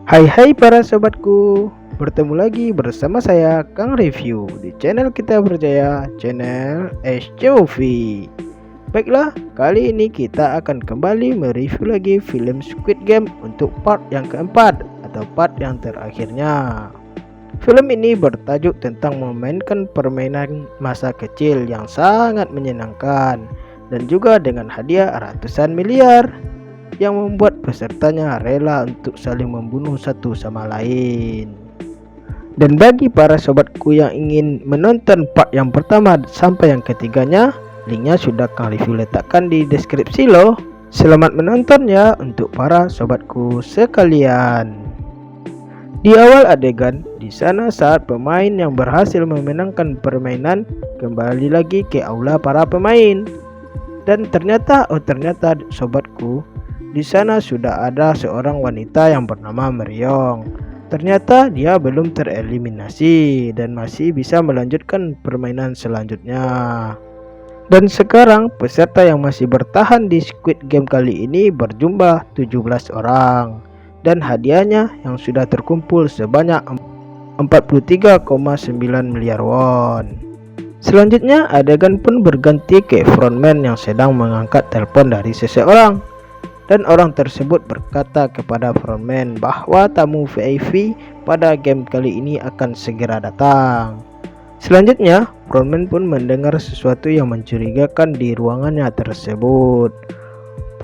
Hai para sobatku, bertemu lagi bersama saya Kang Review di channel kita berjaya, channel SCMV. Baiklah, kali ini kita akan kembali mereview lagi film Squid Game untuk part yang keempat atau part yang terakhirnya. Film ini bertajuk tentang memainkan permainan masa kecil yang sangat menyenangkan dan juga dengan hadiah ratusan miliar yang membuat pesertanya rela untuk saling membunuh satu sama lain. Dan bagi para sobatku yang ingin menonton part yang pertama sampai yang ketiganya, linknya sudah Kang Review letakkan di deskripsi loh. Selamat menonton ya untuk para sobatku sekalian. Di awal adegan, di sana saat pemain yang berhasil memenangkan permainan kembali lagi ke aula para pemain. Dan ternyata sobatku, di sana sudah ada seorang wanita yang bernama Meryong. Ternyata dia belum tereliminasi dan masih bisa melanjutkan permainan selanjutnya. Dan sekarang peserta yang masih bertahan di Squid Game kali ini berjumlah 17 orang. Dan hadiahnya yang sudah terkumpul sebanyak 43,9 miliar won. Selanjutnya adegan pun berganti ke frontman yang sedang mengangkat telepon dari seseorang. Dan orang tersebut berkata kepada frontman bahwa tamu VIP pada game kali ini akan segera datang. Selanjutnya, frontman pun mendengar sesuatu yang mencurigakan di ruangannya tersebut.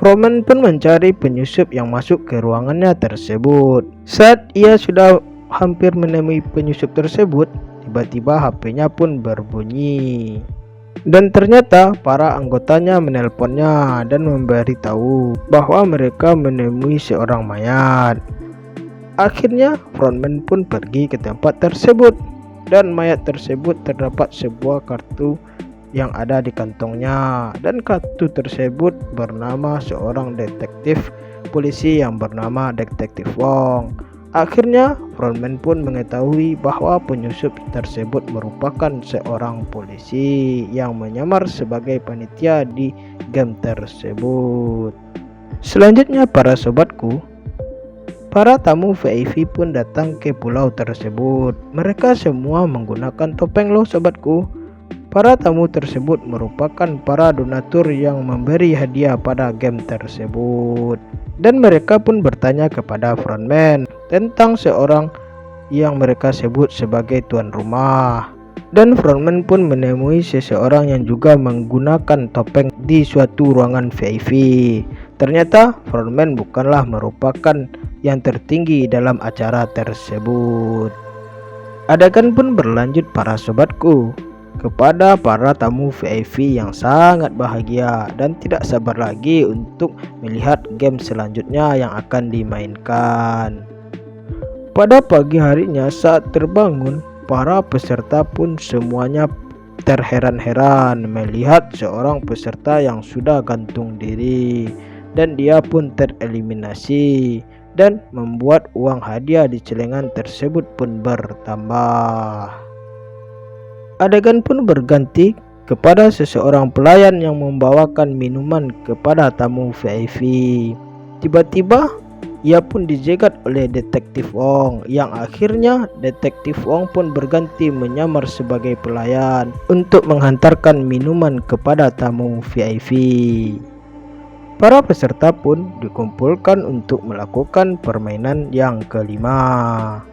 Frontman pun mencari penyusup yang masuk ke ruangannya tersebut. Saat ia sudah hampir menemui penyusup tersebut, tiba-tiba HP-nya pun berbunyi. Dan ternyata para anggotanya menelponnya dan memberitahu bahwa mereka menemui seorang mayat. Akhirnya frontman pun pergi ke tempat tersebut dan mayat tersebut terdapat sebuah kartu yang ada di kantongnya, dan kartu tersebut bernama seorang detektif polisi yang bernama Detektif Wong. Akhirnya frontman pun mengetahui bahwa penyusup tersebut merupakan seorang polisi yang menyamar sebagai panitia di game tersebut. Selanjutnya para sobatku, para tamu VIP pun datang ke pulau tersebut. Mereka semua menggunakan topeng loh sobatku. Para tamu tersebut merupakan para donatur yang memberi hadiah pada game tersebut. Dan mereka pun bertanya kepada frontman tentang seorang yang mereka sebut sebagai tuan rumah. Dan frontman pun menemui seseorang yang juga menggunakan topeng di suatu ruangan VIP. Ternyata frontman bukanlah merupakan yang tertinggi dalam acara tersebut. Adegan pun berlanjut para sobatku kepada para tamu VIP yang sangat bahagia dan tidak sabar lagi untuk melihat game selanjutnya yang akan dimainkan. Pada pagi harinya saat terbangun, para peserta pun semuanya terheran-heran melihat seorang peserta yang sudah gantung diri dan dia pun tereliminasi, dan membuat uang hadiah di celengan tersebut pun bertambah. Adegan pun berganti kepada seseorang pelayan yang membawakan minuman kepada tamu VIP. Tiba-tiba ia pun dijegat oleh Detektif Wong, yang akhirnya Detektif Wong pun berganti menyamar sebagai pelayan untuk menghantarkan minuman kepada tamu VIP. Para peserta pun dikumpulkan untuk melakukan permainan yang kelima.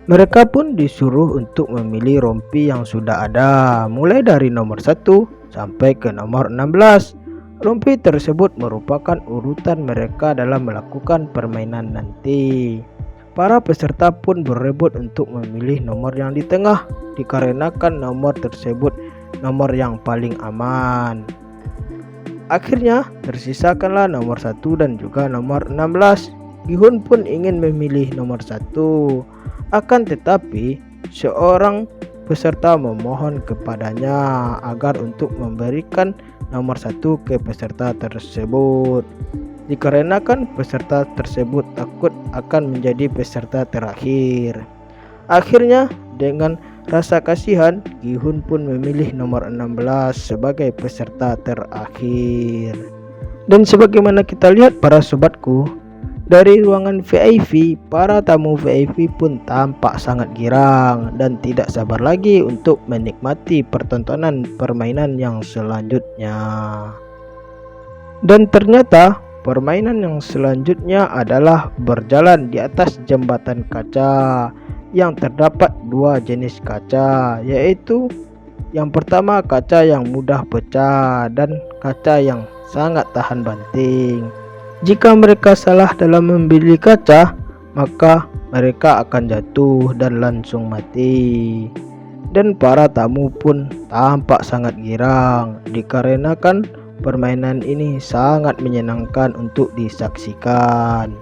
Mereka pun disuruh untuk memilih rompi yang sudah ada, mulai dari nomor 1 sampai ke nomor 16. Rompi tersebut merupakan urutan mereka dalam melakukan permainan nanti. Para peserta pun berebut untuk memilih nomor yang di tengah, dikarenakan nomor tersebut nomor yang paling aman. Akhirnya tersisakanlah nomor 1 dan juga nomor 16. Gihun pun ingin memilih nomor 1. Akan tetapi seorang peserta memohon kepadanya agar untuk memberikan nomor 1 ke peserta tersebut, dikarenakan peserta tersebut takut akan menjadi peserta terakhir. Akhirnya dengan rasa kasihan, Gihun pun memilih nomor 16 sebagai peserta terakhir. Dan sebagaimana kita lihat para sobatku, Dari ruangan VIP, para tamu VIP pun tampak sangat girang dan tidak sabar lagi untuk menikmati pertontonan permainan yang selanjutnya. Dan ternyata permainan yang selanjutnya adalah berjalan di atas jembatan kaca yang terdapat dua jenis kaca, yaitu yang pertama kaca yang mudah pecah dan kaca yang sangat tahan banting. Jika mereka salah dalam membeli kaca, maka mereka akan jatuh dan langsung mati. Dan para tamu pun tampak sangat girang dikarenakan permainan ini sangat menyenangkan untuk disaksikan.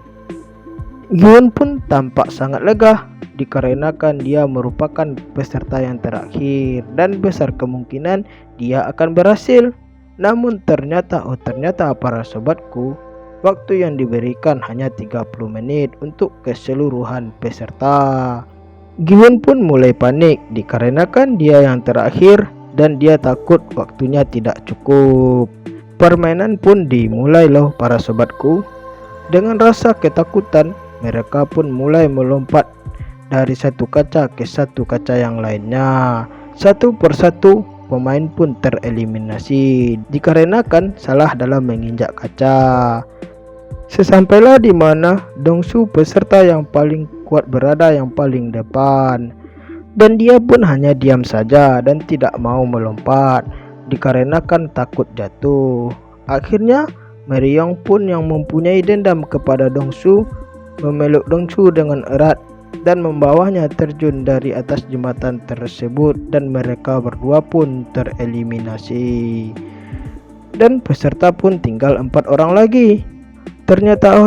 Gion pun tampak sangat lega dikarenakan dia merupakan peserta yang terakhir dan besar kemungkinan dia akan berhasil. Namun ternyata para sobatku, waktu yang diberikan hanya 30 menit untuk keseluruhan peserta. Gion pun mulai panik dikarenakan dia yang terakhir dan dia takut waktunya tidak cukup. Permainan pun dimulai loh para sobatku. Dengan rasa ketakutan, mereka pun mulai melompat dari satu kaca ke satu kaca yang lainnya. Satu persatu pemain pun tereliminasi dikarenakan salah dalam menginjak kaca. Sesampailah di mana Dongsu peserta yang paling kuat berada yang paling depan, dan dia pun hanya diam saja dan tidak mau melompat dikarenakan takut jatuh. Akhirnya Meryong pun yang mempunyai dendam kepada Dongsu memeluk Dongsu dengan erat dan membawanya terjun dari atas jembatan tersebut, dan mereka berdua pun tereliminasi. Dan peserta pun tinggal 4 orang lagi. Ternyata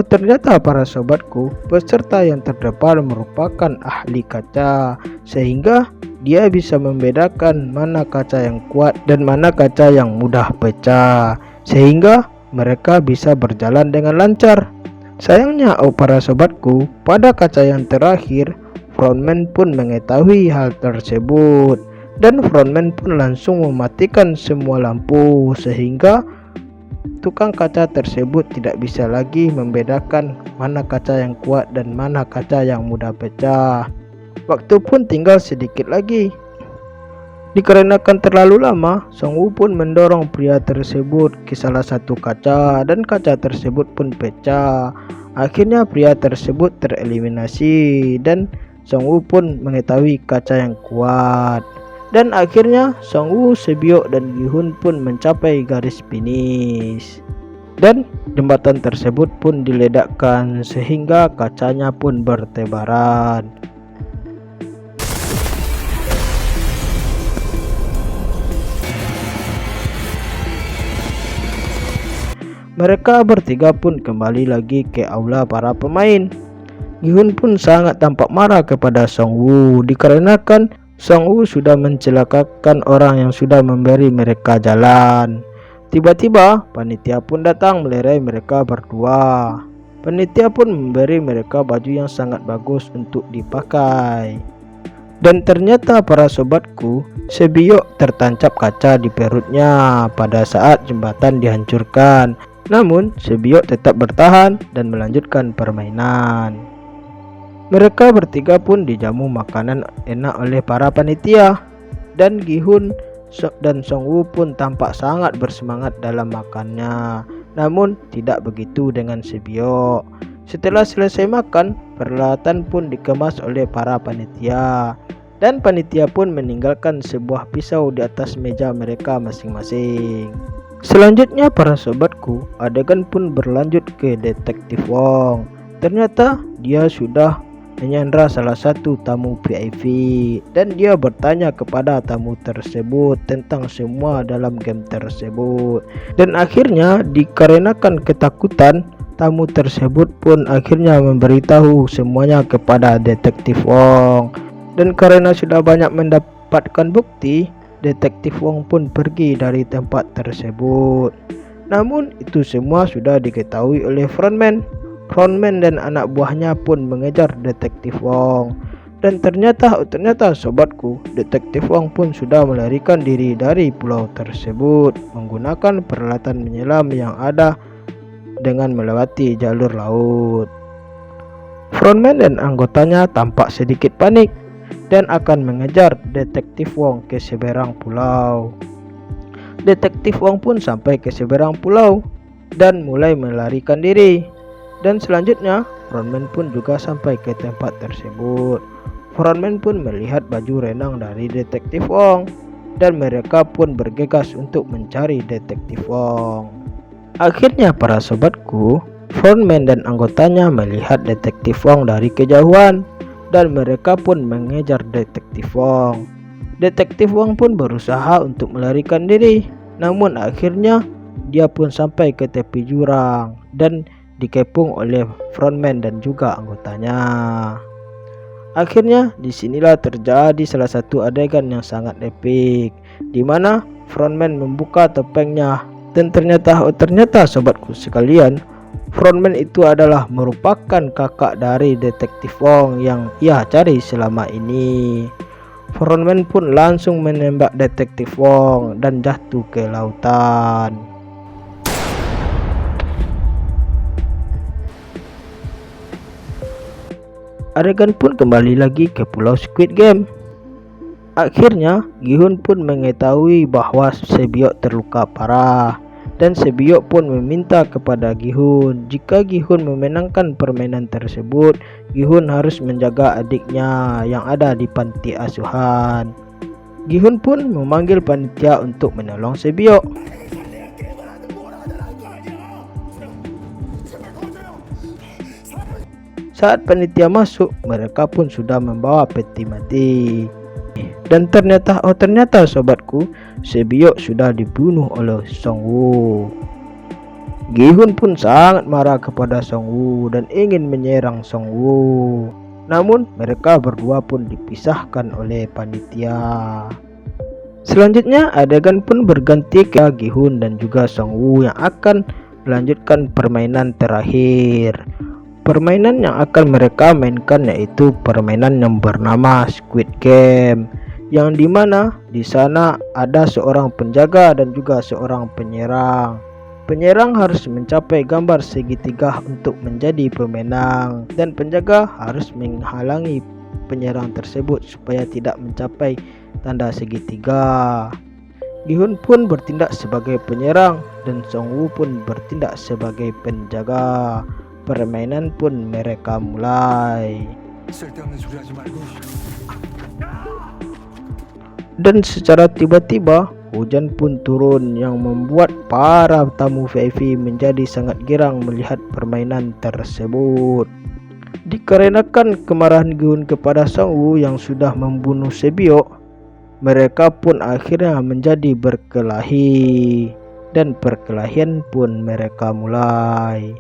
para sobatku, peserta yang terdepan merupakan ahli kaca, sehingga dia bisa membedakan mana kaca yang kuat dan mana kaca yang mudah pecah, sehingga mereka bisa berjalan dengan lancar. Sayangnya para sobatku, pada kaca yang terakhir, frontman pun mengetahui hal tersebut, dan frontman pun langsung mematikan semua lampu, sehingga tukang kaca tersebut tidak bisa lagi membedakan mana kaca yang kuat dan mana kaca yang mudah pecah. Waktu pun tinggal sedikit lagi. Dikarenakan terlalu lama, Song Woo pun mendorong pria tersebut ke salah satu kaca dan kaca tersebut pun pecah. Akhirnya pria tersebut tereliminasi dan Song Woo pun mengetahui kaca yang kuat. Dan akhirnya Song Woo, Sebyok dan Gi-hun pun mencapai garis finish. Dan jembatan tersebut pun diledakkan sehingga kacanya pun bertebaran. Mereka bertiga pun kembali lagi ke aula para pemain. Gi-hun pun sangat tampak marah kepada Song Woo dikarenakan Song Woo sudah mencelakakan orang yang sudah memberi mereka jalan. Tiba-tiba panitia pun datang melerai mereka berdua. Panitia pun memberi mereka baju yang sangat bagus untuk dipakai. Dan ternyata para sobatku, Sebyok tertancap kaca di perutnya pada saat jembatan dihancurkan. Namun Sebyok tetap bertahan dan melanjutkan permainan. Mereka bertiga pun dijamu makanan enak oleh para panitia, dan Gi-hun dan Song Woo pun tampak sangat bersemangat dalam makannya. Namun tidak begitu dengan Sebyok. Setelah selesai makan, peralatan pun dikemas oleh para panitia, dan panitia pun meninggalkan sebuah pisau di atas meja mereka masing-masing. Selanjutnya para sobatku, adegan pun berlanjut ke Detektif Wong. Ternyata dia sudah menyandra salah satu tamu VIP, dan dia bertanya kepada tamu tersebut tentang semua dalam game tersebut. Dan akhirnya dikarenakan ketakutan, tamu tersebut pun akhirnya memberitahu semuanya kepada Detektif Wong. Dan karena sudah banyak mendapatkan bukti, Detektif Wong pun pergi dari tempat tersebut. Namun itu semua sudah diketahui oleh frontman. Frontman dan anak buahnya pun mengejar Detektif Wong. Dan ternyata sobatku, Detektif Wong pun sudah melarikan diri dari pulau tersebut menggunakan peralatan menyelam yang ada dengan melewati jalur laut. Frontman dan anggotanya tampak sedikit panik dan akan mengejar Detektif Wong ke seberang pulau. Detektif Wong pun sampai ke seberang pulau dan mulai melarikan diri. Dan selanjutnya, Frontman pun juga sampai ke tempat tersebut. Frontman pun melihat baju renang dari Detektif Wong dan mereka pun bergegas untuk mencari Detektif Wong. Akhirnya para sobatku, Frontman dan anggotanya melihat Detektif Wong dari kejauhan dan mereka pun mengejar Detektif Wong. Detektif Wong pun berusaha untuk melarikan diri, namun akhirnya dia pun sampai ke tepi jurang dan dikepung oleh Frontman dan juga anggotanya. Akhirnya disinilah terjadi salah satu adegan yang sangat epik, di mana Frontman membuka topengnya dan ternyata sobatku sekalian, Frontman itu adalah merupakan kakak dari Detektif Wong yang ia cari selama ini. Frontman pun langsung menembak Detektif Wong dan jatuh ke lautan. Adegan pun kembali lagi ke pulau Squid Game. Akhirnya Gi-hun pun mengetahui bahwa Sebiok terluka parah dan Sebiok pun meminta kepada Gi-hun jika Gi-hun memenangkan permainan tersebut, Gi-hun harus menjaga adiknya yang ada di panti asuhan. Gi-hun pun memanggil panitia untuk menolong Sebiok. Saat panitia masuk, mereka pun sudah membawa peti mati. Dan ternyata sobatku, Sebiok sudah dibunuh oleh Song-woo. Gi-hun pun sangat marah kepada Song-woo dan ingin menyerang Song-woo. Namun mereka berdua pun dipisahkan oleh panitia. Selanjutnya adegan pun berganti ke Gi-hun dan juga Song-woo yang akan melanjutkan permainan terakhir. Permainan yang akan mereka mainkan yaitu permainan yang bernama Squid Game, yang dimana di sana ada seorang penjaga dan juga seorang penyerang. Penyerang harus mencapai gambar segitiga untuk menjadi pemenang, dan penjaga harus menghalangi penyerang tersebut supaya tidak mencapai tanda segitiga. Gi-hun pun bertindak sebagai penyerang dan Song-woo pun bertindak sebagai penjaga. Permainan pun mereka mulai. Dan secara tiba-tiba hujan pun turun yang membuat para tamu VIP menjadi sangat girang melihat permainan tersebut. Dikarenakan kemarahan Gi-hun kepada Song-woo yang sudah membunuh Sebiok, mereka pun akhirnya menjadi berkelahi dan perkelahian pun mereka mulai.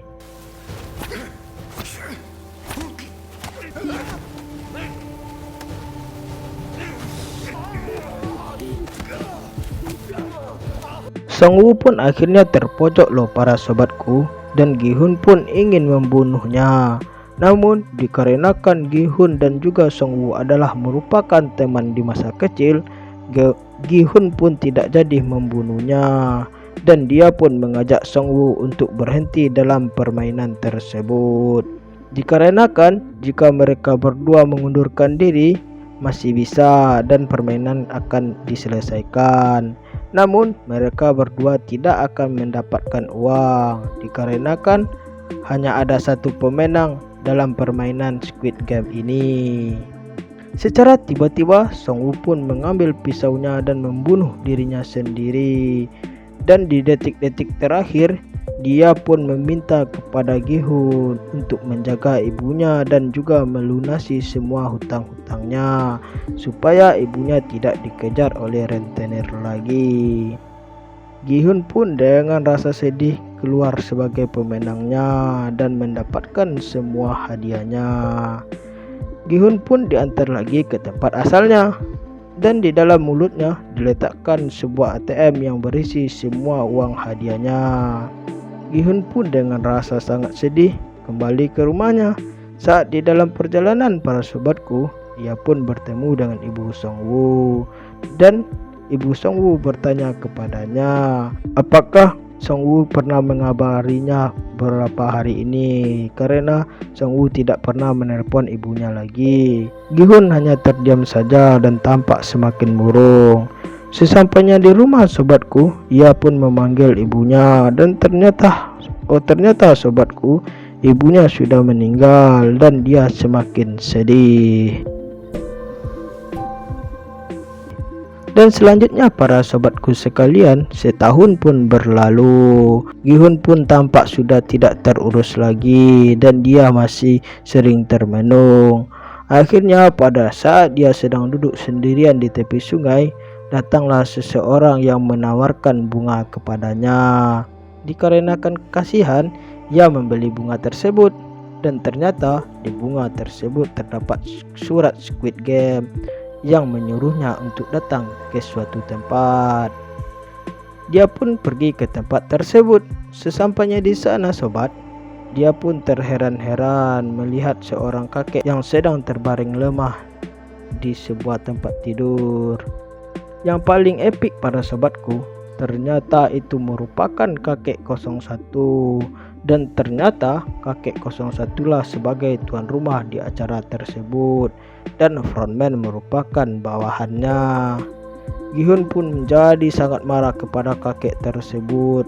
Song-woo pun akhirnya terpojok loh para sobatku, dan Gi-hun pun ingin membunuhnya. Namun dikarenakan Gi-hun dan juga Song-woo adalah merupakan teman di masa kecil, Gi-hun pun tidak jadi membunuhnya, dan dia pun mengajak Song-woo untuk berhenti dalam permainan tersebut. Dikarenakan jika mereka berdua mengundurkan diri masih bisa dan permainan akan diselesaikan. Namun mereka berdua tidak akan mendapatkan uang dikarenakan hanya ada satu pemenang dalam permainan Squid Game ini. Secara tiba-tiba Song-woo pun mengambil pisaunya dan membunuh dirinya sendiri. Dan di detik-detik terakhir dia pun meminta kepada Gi-hun untuk menjaga ibunya dan juga melunasi semua hutang-hutangnya supaya ibunya tidak dikejar oleh rentenir lagi. Gi-hun pun dengan rasa sedih keluar sebagai pemenangnya dan mendapatkan semua hadiahnya. Gi-hun pun diantar lagi ke tempat asalnya dan di dalam mulutnya diletakkan sebuah ATM yang berisi semua uang hadiahnya. Gi-hun pun dengan rasa sangat sedih kembali ke rumahnya. Saat di dalam perjalanan para sobatku, ia pun bertemu dengan ibu Song-woo dan ibu Song-woo bertanya kepadanya, apakah Song-woo pernah mengabarinya beberapa hari ini karena Song-woo tidak pernah menelpon ibunya lagi. Gi-hun hanya terdiam saja dan tampak semakin murung. Sesampainya di rumah sobatku, ia pun memanggil ibunya dan ternyata sobatku, ibunya sudah meninggal dan dia semakin sedih. Dan selanjutnya para sobatku sekalian, setahun pun berlalu. Gi-hun pun tampak sudah tidak terurus lagi dan dia masih sering termenung. Akhirnya pada saat dia sedang duduk sendirian di tepi sungai, datanglah seseorang yang menawarkan bunga kepadanya. Dikarenakan kasihan, ia membeli bunga tersebut. Dan ternyata di bunga tersebut terdapat surat Squid Game yang menyuruhnya untuk datang ke suatu tempat. Dia pun pergi ke tempat tersebut. Sesampainya di sana sobat, dia pun terheran-heran melihat seorang kakek yang sedang terbaring lemah di sebuah tempat tidur. Yang paling epik para sobatku, ternyata itu merupakan kakek 01. Dan ternyata kakek 01 lah sebagai tuan rumah di acara tersebut dan frontman merupakan bawahannya. Gi-hun pun menjadi sangat marah kepada kakek tersebut.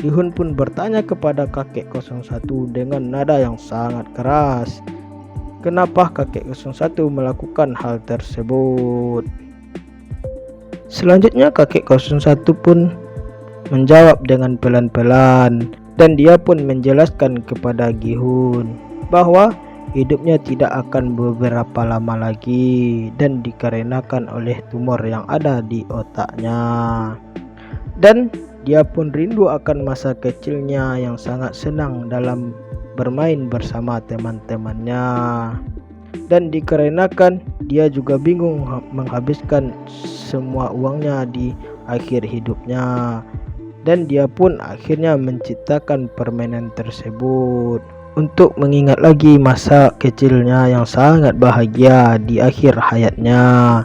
Gi-hun pun bertanya kepada kakek 01 dengan nada yang sangat keras, kenapa kakek 01 melakukan hal tersebut. Selanjutnya kakek 01 pun menjawab dengan pelan-pelan dan dia pun menjelaskan kepada Gi-hun bahwa hidupnya tidak akan beberapa lama lagi dan dikarenakan oleh tumor yang ada di otaknya. Dan dia pun rindu akan masa kecilnya yang sangat senang dalam bermain bersama teman-temannya. Dan dikarenakan dia juga bingung menghabiskan semua uangnya di akhir hidupnya. Dan dia pun akhirnya menciptakan permainan tersebut untuk mengingat lagi masa kecilnya yang sangat bahagia di akhir hayatnya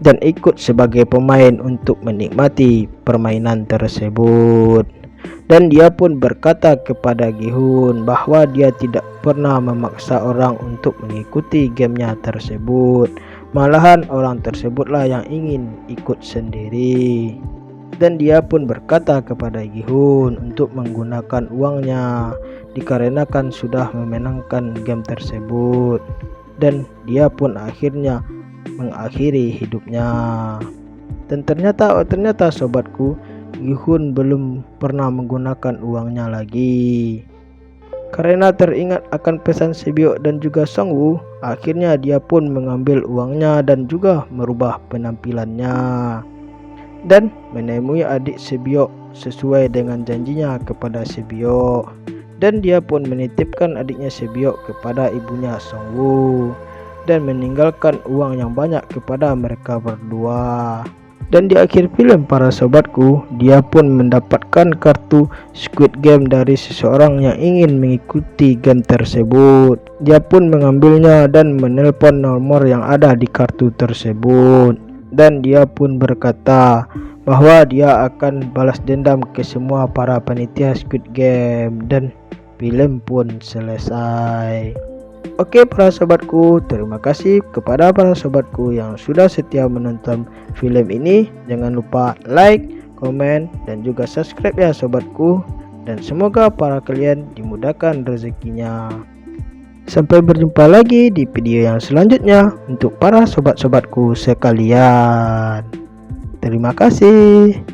dan ikut sebagai pemain untuk menikmati permainan tersebut. Dan dia pun berkata kepada Gi-hun bahwa dia tidak pernah memaksa orang untuk mengikuti gamenya tersebut. Malahan orang tersebutlah yang ingin ikut sendiri. Dan dia pun berkata kepada Gi-hun untuk menggunakan uangnya dikarenakan sudah memenangkan game tersebut. Dan dia pun akhirnya mengakhiri hidupnya. Dan ternyata sobatku, Gi-hun belum pernah menggunakan uangnya lagi. Karena teringat akan pesan Sebyok dan juga Song-woo, akhirnya dia pun mengambil uangnya dan juga merubah penampilannya dan menemui adik Sebyok sesuai dengan janjinya kepada Sebyok. Dan dia pun menitipkan adiknya Sebyok kepada ibunya Song-woo dan meninggalkan uang yang banyak kepada mereka berdua. Dan di akhir film para sobatku, dia pun mendapatkan kartu Squid Game dari seseorang yang ingin mengikuti game tersebut. Dia pun mengambilnya dan menelpon nomor yang ada di kartu tersebut. Dan dia pun berkata bahwa dia akan balas dendam ke semua para panitia Squid Game dan film pun selesai. Oke para sobatku, terima kasih kepada para sobatku yang sudah setia menonton film ini. Jangan lupa like, komen, dan juga subscribe ya sobatku. Dan semoga para kalian dimudahkan rezekinya. Sampai berjumpa lagi di video yang selanjutnya untuk para sobat-sobatku sekalian. Terima kasih.